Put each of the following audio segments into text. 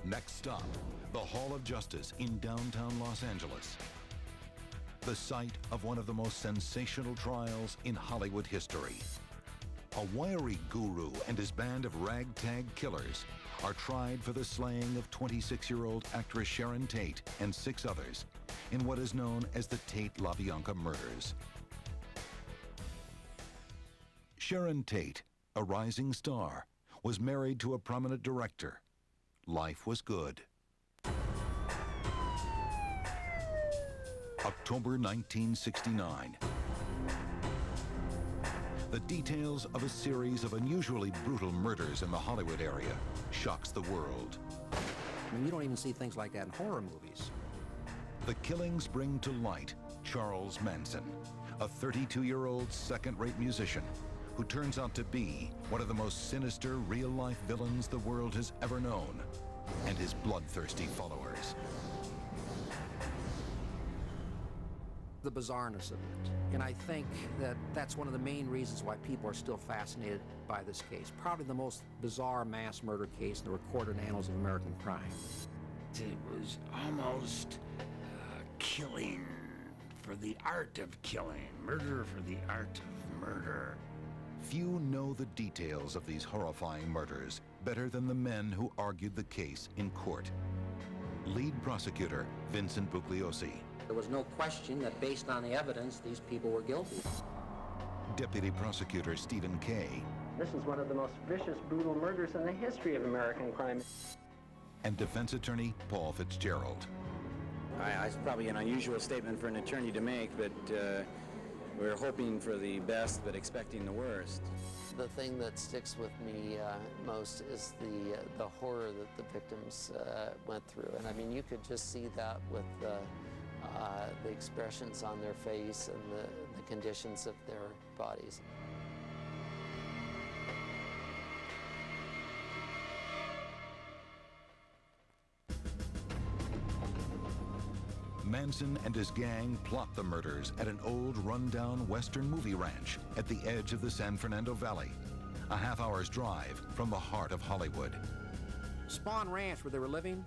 Next stop, the Hall of Justice in downtown Los Angeles. The site of one of the most sensational trials in Hollywood history. A wiry guru and his band of ragtag killers are tried for the slaying of 26-year-old actress Sharon Tate and 6 others in what is known as the Tate-LaBianca murders. Sharon Tate, a rising star, was married to a prominent director. Life was good. October 1969. The details of a series of unusually brutal murders in the Hollywood area shocks the world. You don't even see things like that in horror movies. The killings bring to light Charles Manson, a 32-year-old second-rate musician who turns out to be one of the most sinister real-life villains the world has ever known, and his bloodthirsty followers. The bizarreness of it. And I think that that's one of the main reasons why people are still fascinated by this case. Probably the most bizarre mass murder case in the recorded annals of American crime. It was almost killing for the art of killing, murder for the art of murder. Few know the details of these horrifying murders better than the men who argued the case in court. Lead prosecutor Vincent Bugliosi. There was no question that based on the evidence, these people were guilty. Deputy prosecutor Stephen Kay. This is one of the most vicious, brutal murders in the history of American crime. And defense attorney Paul Fitzgerald. It's probably an unusual statement for an attorney to make, but we're hoping for the best, but expecting the worst. The thing that sticks with me most is the horror that the victims went through. And I mean, you could just see that with the expressions on their face and the conditions of their bodies. Manson and his gang plot the murders at an old rundown Western movie ranch at the edge of the San Fernando Valley, a half-hour's drive from the heart of Hollywood. Spawn Ranch, where they were living,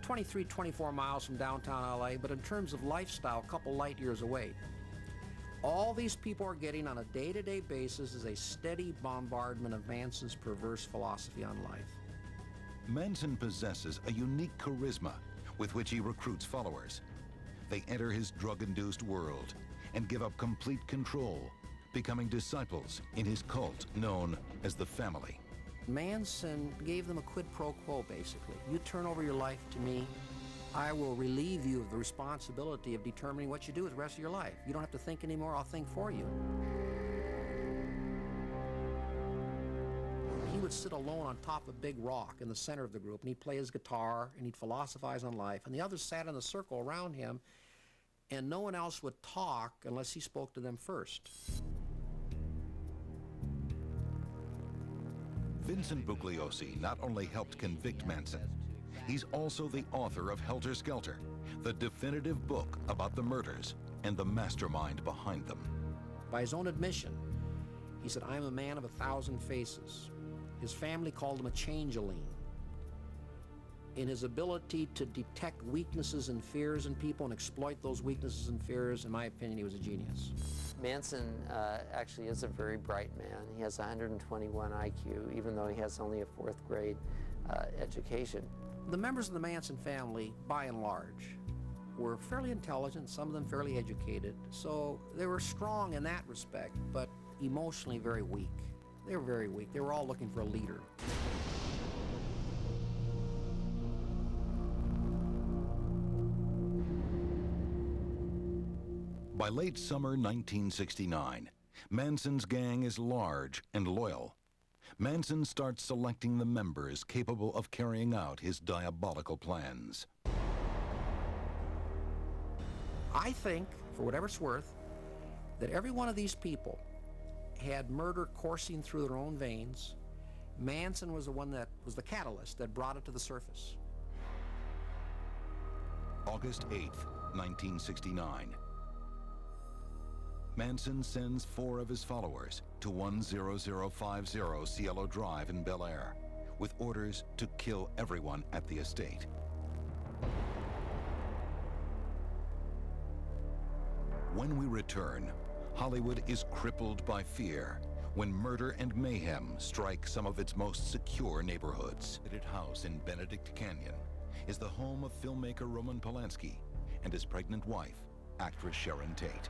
23, 24 miles from downtown LA, but in terms of lifestyle, a couple light years away. All these people are getting on a day-to-day basis is a steady bombardment of Manson's perverse philosophy on life. Manson possesses a unique charisma with which he recruits followers. They enter his drug-induced world and give up complete control, becoming disciples in his cult known as the Family. Manson gave them a quid pro quo, basically. You turn over your life to me, I will relieve you of the responsibility of determining what you do with the rest of your life. You don't have to think anymore, I'll think for you. He would sit alone on top of a big rock in the center of the group, and he'd play his guitar, and he'd philosophize on life, and the others sat in a circle around him, and no one else would talk unless he spoke to them first. Vincent Bugliosi not only helped convict Manson, he's also the author of Helter Skelter, the definitive book about the murders and the mastermind behind them. By his own admission, he said, "I'm a man of 1,000 faces." His family called him a changeling. In his ability to detect weaknesses and fears in people and exploit those weaknesses and fears, in my opinion, he was a genius. Manson actually is a very bright man. He has 121 IQ, even though he has only a 4th grade education. The members of the Manson family, by and large, were fairly intelligent, some of them fairly educated, so they were strong in that respect, but emotionally very weak. They were very weak. They were all looking for a leader. By late summer 1969, Manson's gang is large and loyal. Manson starts selecting the members capable of carrying out his diabolical plans. I think, for whatever it's worth, that every one of these people had murder coursing through their own veins. Manson was the one that was the catalyst that brought it to the surface. August 8th, 1969. Manson sends 4 of his followers to 10050 Cielo Drive in Bel Air, with orders to kill everyone at the estate. When we return, Hollywood is crippled by fear when murder and mayhem strike some of its most secure neighborhoods. Its house in Benedict Canyon is the home of filmmaker Roman Polanski and his pregnant wife, actress Sharon Tate.